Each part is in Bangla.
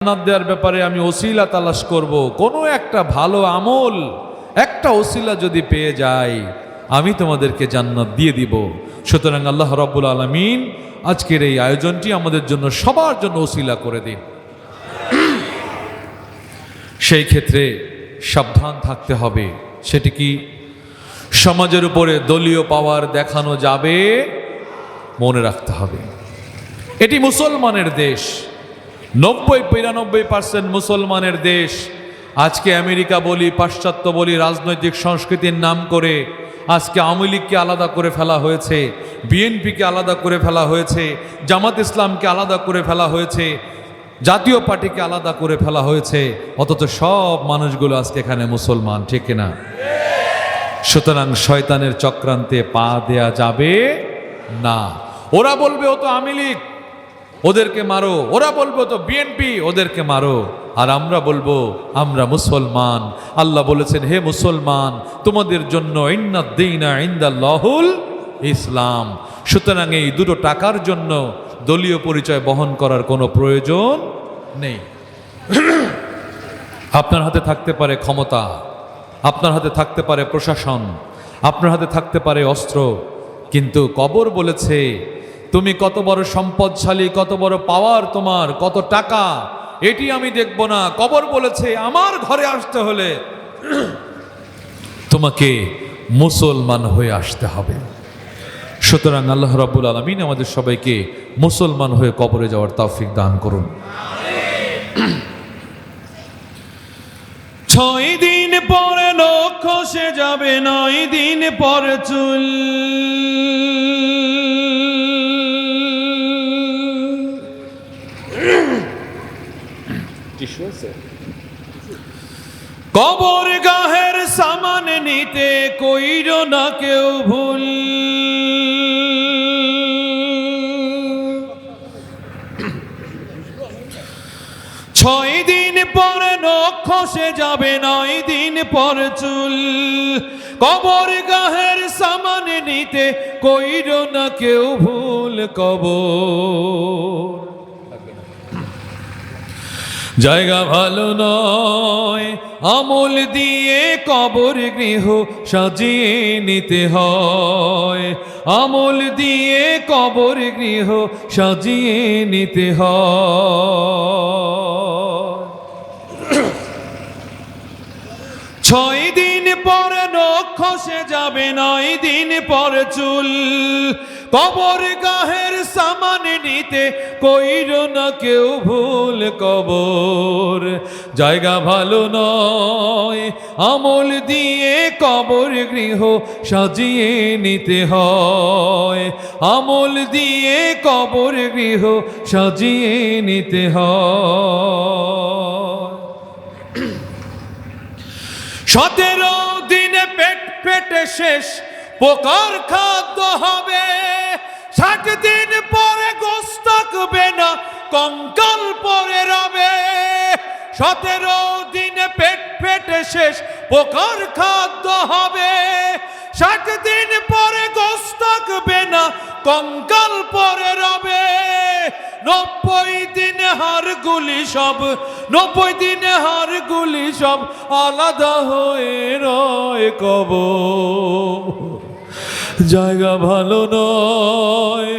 জান্নাত দেওয়ার ব্যাপারে আমি ওসিলা তালাশ করব, কোনো একটা ভালো আমল, একটা ওসিলা যদি পেয়ে যাই আমি তোমাদেরকে জান্নাত দিয়ে দিব। সুতরাং আল্লাহ রাব্বুল আলামিন আজকের এই আয়োজনটি আমাদের জন্য সবার জন্য ওসিলা করে দিন। সেই ক্ষেত্রে সাবধান থাকতে হবে। সেটি কি? সমাজের উপরে দলীয় পাওয়ার দেখানো যাবে, মনে রাখতে হবে এটি মুসলমানের দেশ, 90-95% মুসলমানের দেশ। আজকে আমেরিকা বলি, পাশ্চাত্য বলি, রাজনৈতিক সংস্কৃতির নাম করে আজকে আওয়ামী লীগকে আলাদা করে ফেলা হয়েছে, বিএনপিকে আলাদা করে ফেলা হয়েছে, জামাত ইসলামকে আলাদা করে ফেলা হয়েছে, জাতীয় পার্টিকে আলাদা করে ফেলা হয়েছে, অথচ সব মানুষগুলো আজকে এখানে মুসলমান, ঠিক কিনা? সুতরাং শয়তানের চক্রান্তে পা দেয়া যাবে না। ওরা বলবে ও তো আওয়ামী লীগ, ওদেরকে মারো, ওরা বলবো তো বিএনপি, ওদেরকে মারো, আর আমরা বলবো আমরা মুসলমান। আল্লাহ বলেছেন, হে মুসলমান, তোমাদের জন্য ইন্নাদ-দীনা ইনদাল্লাহুল ইসলাম। সুতরাং এই দুটো টাকার জন্য দলীয় পরিচয় বহন করার কোনো প্রয়োজন নেই। আপনার হাতে থাকতে পারে ক্ষমতা, আপনার হাতে থাকতে পারে প্রশাসন, আপনার হাতে থাকতে পারে অস্ত্র, কিন্তু কবর বলেছে তুমি কত বড় সম্পদশালী, কত বড় পাওয়ার তোমার, কত টাকা, এটি আমি দেখব না। কবর বলেছে আমার ঘরে আসতে হলে তোমাকে মুসলমান হয়ে আসতে হবে। সুতরাং আল্লাহ রাব্বুল আলামিন আমাদের সবাইকে মুসলমান হয়ে কবরে যাওয়ার তৌফিক দান করুন। 6 দিন পরে নখ খসে যাবে, 9 দিন পরে চুল। কবর গাহের সামান নিতে কইর না কেউ ভুল। ছয় দিন পরে নখ খসে যাবে, 9 দিন পরে চুল। কবর গাহের সামান নিতে কইর না কেউ ভুল। কবর জায়গা ভালো নয়, আমল দিয়ে কবর গৃহ সাজিয়ে নিতে হয়। আমল দিয়ে কবর গৃহ সাজিয়ে নিতে হয়। 6 দিন পরে নখ খসে যাবে, 9 দিন পরে চুল। কবর গাহের সামান নিতে কইর না কেউ ভুল। কবর জায়গা ভালো নয়, আমল দিয়ে কবর গৃহ সাজিয়ে নিতে হয়। আমল দিয়ে কবর গৃহ সাজিয়ে নিতে হয়। 17 দিনে পেট পেটে শেষ, পোকার খাদ্য হবে। 60 দিন পরে গোশত থাকবে না, কঙ্কাল পরে রবে। 17 দিনে পেট পেটে শেষ, পোকার খাদ্য হবে। 60 দিন পরে গোশত থাকবে না, কঙ্কাল পরে রবে। 90 দিনে হাড়গুলি সব, 90 দিনে হাড়গুলি সব আলাদা হয়ে রয়। কবর জায়গা ভালো নয়,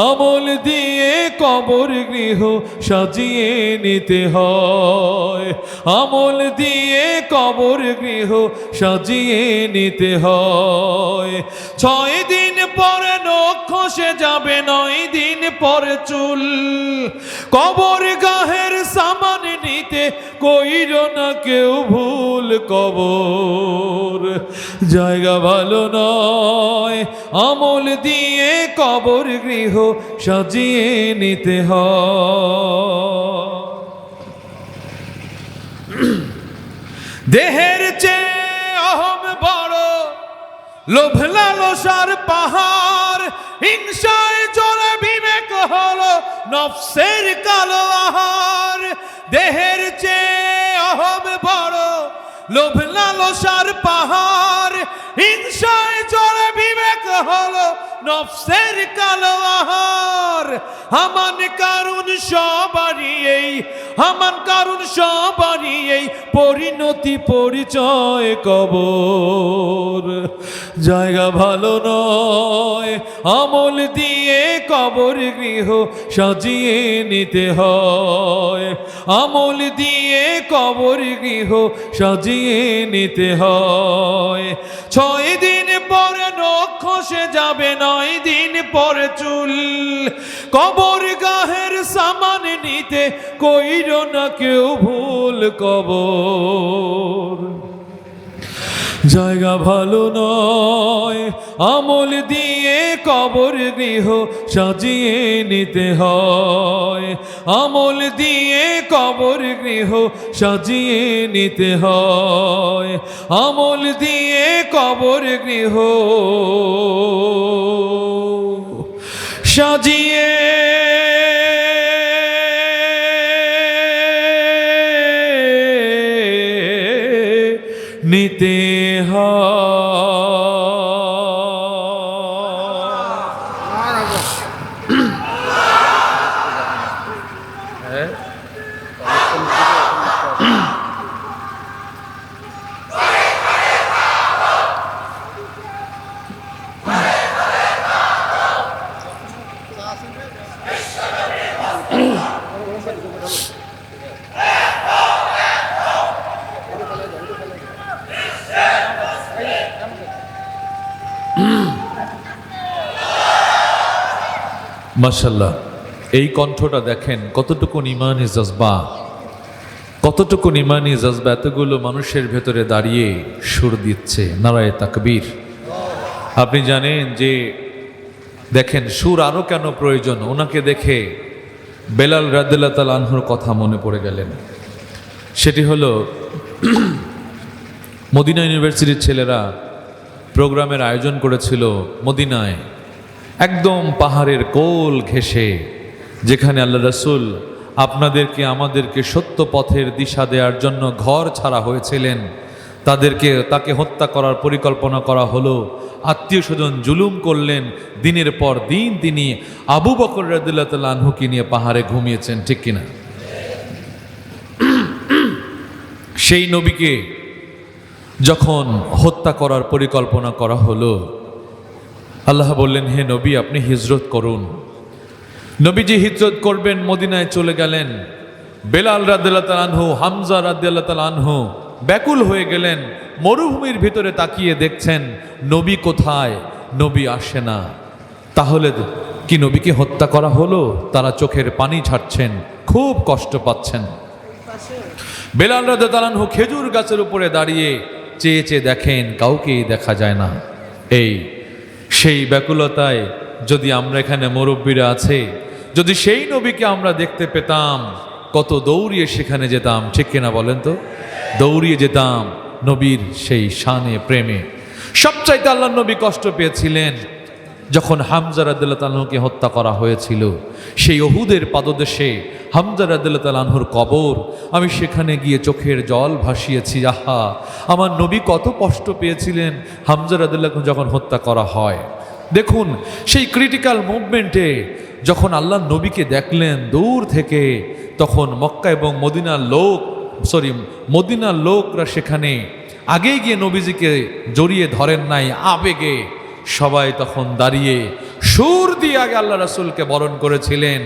আমল দিয়ে কবর গৃহ সাজিয়ে নিতে হয়। আমল দিয়ে কবর গৃহ সাজিয়ে নিতে হয়। 6 দিন পরে নখ খসে যাবে, 9 দিন পরে চুল। কবর গাহের সামান নিতে কইর না কেউ ভুল। কবর জায়গা ভালো নয়, আমল দিয়ে কবর গৃহ সাজিয়ে নিতে হয়। দেহের চেয়ে অহম বড়, লোভ লালসার পাহাড়। হিংসায় চলে বিবেক হলো নফসের কালো আহার। দেহের চেয়ে অহম বড়, লোভ লালসার পাহাড়। হিংসায় চলে বিবেক হলো নফসের কালো আহার। হামান কারুন সবারই এই, হামান কারুন সবারই এই পরিণতি পরিচয় কবর। জায়গা ভালো নয় আমল দিয়ে কবর গৃহ সাজিয়ে নিতে হয়, আমল দিয়ে কবর গৃহ সাজিয়ে নিতে হয়। 6 দিন পরে নখ খসে যাবে, 9 দিন পরে চুল। কবর গাহের সামান নিতে কইরো না কেউ ভুল কবর। জায়গা ভালো নয় আমল দিয়ে কবর গৃহ সাজিয়ে নিতে হয়, আমল দিয়ে কবর গৃহ সাজিয়ে নিতে হয়, আমল দিয়ে কবর গৃহ সাজিয়ে নিতে মাশাআল্লাহ। এই কণ্ঠটা দেখেন কতটুকুন ইমানি জজবা, কতটুকুন ইমানি জজবা এতগুলো মানুষের ভেতরে দাঁড়িয়ে সুর দিচ্ছে নারায়ে তাকবীর। আপনি জানেন যে দেখেন সুর আরো কেন প্রয়োজন, ওনাকে দেখে বেলাল রাদিয়াল্লাহু তাআলা আনহুর কথা মনে পড়ে গেলেন। সেটি হলো মদিনা ইউনিভার্সিটির ছেলেরা প্রোগ্রামের আয়োজন করেছিল মদিনায়, একদম পাহাড়ের কোল ঘেঁষে, যেখানে আল্লাহ রাসূল আপনাদেরকে আমাদেরকে সত্য পথের দিশা দেওয়ার জন্য ঘর ছাড়া হয়েছিলেন। তাকে হত্যা করার পরিকল্পনা করা হলো, আত্মীয় স্বজন জুলুম করলেন, দিনের পর দিন তিনি আবু বকর রাদিয়াল্লাহু তাআলা আনহুকে নিয়ে পাহাড়ে ঘুমিয়েছেন, ঠিক কিনা? সেই নবীকে যখন হত্যা করার পরিকল্পনা করা হলো, আল্লাহ বললেন হে নবী আপনি হিজরত করুন। নবীজি হিজরত করবেন, মদিনায় চলে গেলেন। বেলাল রাদিয়াল্লাহু তাআলা আনহু, হামজা রাদিয়াল্লাহু তাআলা আনহু ব্যাকুল হয়ে গেলেন। মরুভূমির ভিতরে তাকিয়ে দেখছেন নবী কোথায়, নবী আসে না। তাহলে কি নবীকে হত্যা করা হলো? তারা চোখের পানি ছাড়ছেন, খুব কষ্ট পাচ্ছেন। বেলাল রাদিয়াল্লাহু তাআলা আনহু খেজুর গাছের উপরে দাঁড়িয়ে চেয়ে চেয়ে দেখেন কাউকেই দেখা যায় না। সেই ব্যাকুলতায় যদি আমরা এখানে মুরব্বীরা আছে, যদি সেই নবীকে আমরা দেখতে পেতাম কত দৌড়িয়ে সেখানে যেতাম, ঠিক কিনা বলেন তো? দৌড়িয়ে যেতাম নবীর সেই শানে প্রেমে। সবচাইতে আল্লাহর নবী কষ্ট পেয়েছিলেন যখন হামজা রাদিয়াল্লাহু তাআলা আনহুকে হত্যা করা হয়েছিল। সেই উহুদের পাদদেশে হামজা রাদিয়াল্লাহু তাআলা আনহুর কবর, আমি সেখানে গিয়ে চোখের জল ভাসিয়েছি। আহা, আমার নবী কত কষ্ট পেয়েছিলেন হামজা রাদিয়াল্লাহু আনহু যখন হত্যা করা হয়। দেখুন সেই ক্রিটিক্যাল মুভমেন্টে যখন আল্লাহর নবীকে দেখলেন দূর থেকে, তখন মক্কা এবং মদিনার লোকরা সেখানে আগেই গিয়ে নবীজিকে জড়িয়ে ধরেন নাই, আবেগে সবাই তখন দাঁড়িয়ে সুর দিয়ে আগে আল্লাহ রাসূলকে বরণ করেছিলেন।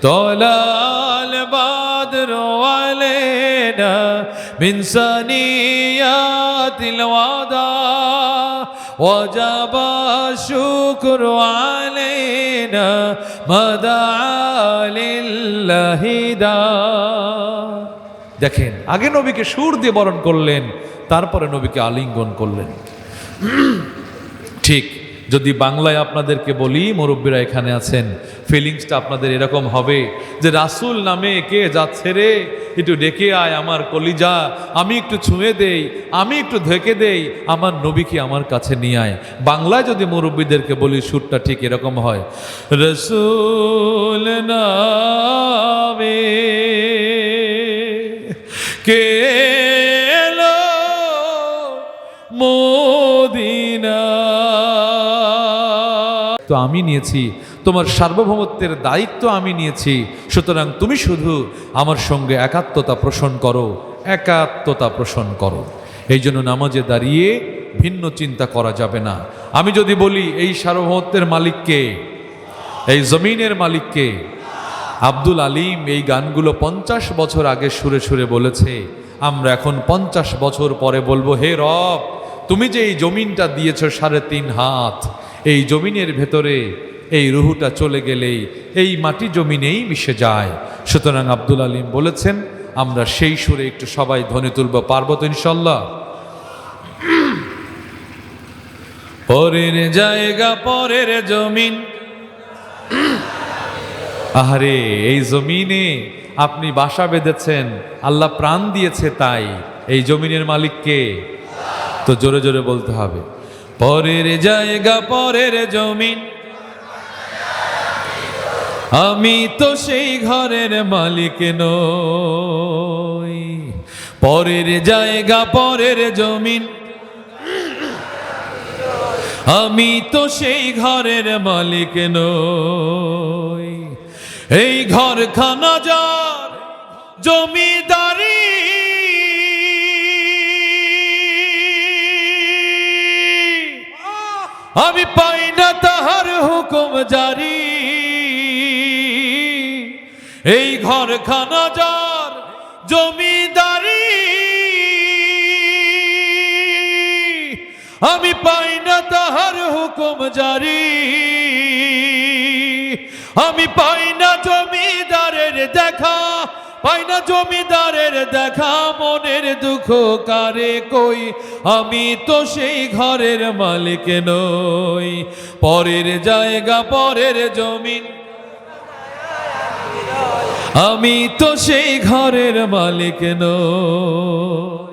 তলাল বাদর আলাইনা মিন সানিয়াতিল ওয়াদা ওয়াজাবা শুকরু আলাইনা মাদা লিল্লাহি দা। দেখেন আগে নবীকে সুর দিয়ে বরণ করলেন, তারপরে নবীকে আলিঙ্গন করলেন। ঠিক যদি বাংলায় আপনাদেরকে বলি, মুরব্বীরা এখানে আছেন, ফিলিংসটা আপনাদের এরকম হবে যে রাসূল নামে কে যাচ্ছে রে, একটু ডেকে আয় আমার কলিজা, আমি একটু ছুঁয়ে দেই, আমি একটু ধেকে দেই, আমার নবীকে আমার কাছে নিয়ে আয়। বাংলায় যদি মুরব্বীদেরকে বলি সুরটা ঠিক এরকম হয়, রাসূল নামে কে এলো মদিনা। তো আমি নিয়েছি, তোমার সার্বভৌমত্বের দায়িত্ব আমি নিয়েছি, সুতরাং তুমি শুধু আমার সঙ্গে একাত্মতা পোষণ করো, একাত্মতা পোষণ করো। এই জন্য নামাজে দাঁড়িয়ে ভিন্ন চিন্তা করা যাবে না। আমি যদি বলি এই সার্বভৌমত্বের মালিককে, এই জমিনের মালিককে, আব্দুল আলিম এই গানগুলো 50 বছর আগে সুরে সুরে বলেছে, আমরা এখন 50 বছর পরে বলবো, হে রব তুমি যে এই জমিনটা দিয়েছ 3.5 হাত, এই জমিনের ভেতরে এই রুহুটা চলে গেলেই এই মাটি জমিনেই মিশে যায়। সুতরাং আব্দুল আলিম বলেছেন, আমরা সেই সুরে একটু সবাই ধ্বনি তুলব, পারবো তো ইনশাল্লাহ? পরের জায়গা পরের জমিন, আহারে এই জমিনে আপনি বাসা বেঁধেছেন, আল্লাহ প্রাণ দিয়েছে, তাই এই জমিনের মালিককে তো জোরে জোরে বলতে হবে, পরের জায়গা পরের জমিন, আমি তো সেই ঘরের মালিক নই। পরের জায়গা পরের জমিন, আমি তো সেই ঘরের মালিক নই। এই ঘরখানা যার জমিদারি, আমি পাই না তাহার হুকুম জারি। এই ঘরখানা যার জমিদারি, আমি পাই না তাহার হুকুম জারি। আমি পাই না জমিদারের দেখা, পাই না জমিদারের দেখা, মনের দুঃখ কারে কই, আমি তো সেই ঘরের মালিক নই। পরের জায়গা পরের জমিন, আমি তো সেই ঘরের মালিক নই।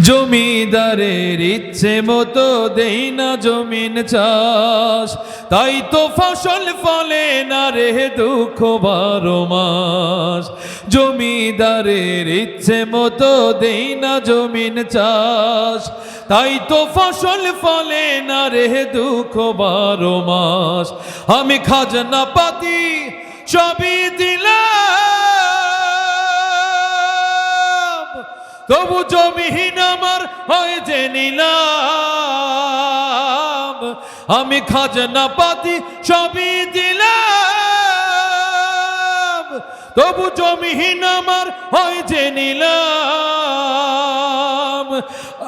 জমিদারের ইচ্ছে মতো দেই না জমিন চাষ, তাই তো ফসল ফলে না রে দুঃখ 12 মাস। জমিদারের ইচ্ছে মতো দেই না জমিন চাষ, তাই তো ফসল ফলে না রে দুঃখ 12 মাস। আমি খাজনা পাতি সবই দিলাম, তবু জমিহীন আমার হয় যে নিলাম। আমি খাজনা পাতি সবই দিলাম, তবু জমিহীন আমার হয় যে নিলাম।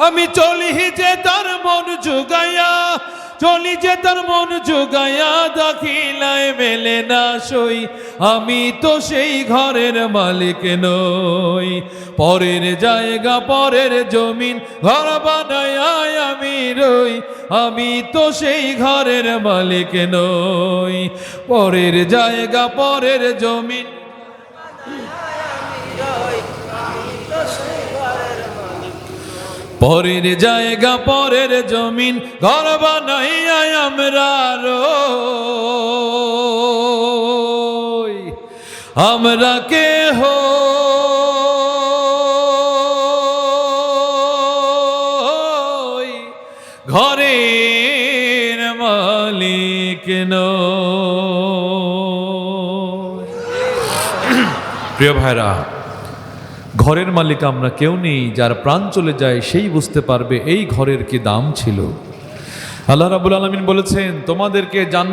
আমি চলি যে তার মন জুগাইয়া, চলি যে তার মন জুগাইয়া, দাখিলায় মেলে না সই, আমি তো সেই ঘরের মালিক নই। পরের জায়গা পরের জমিন, ঘর বানায় আমি রই, আমি তো সেই ঘরের মালিক নই। পরের জায়গা পরের জমিন, পরের জায়গা পরের জমিন, ঘর বানাইয়া আমরা রই। আমরা কেহ ঘরের মালিক নই। প্রিয় ভাইরা, ঘরের মালিক আমরা কেউ নেই, যার প্রাণ চলে যায় সেই বুঝতে পারবে এই ঘরের কি দাম ছিল। আল্লাহ রাব্বুল আলামিন বলেছেন, তোমাদেরকে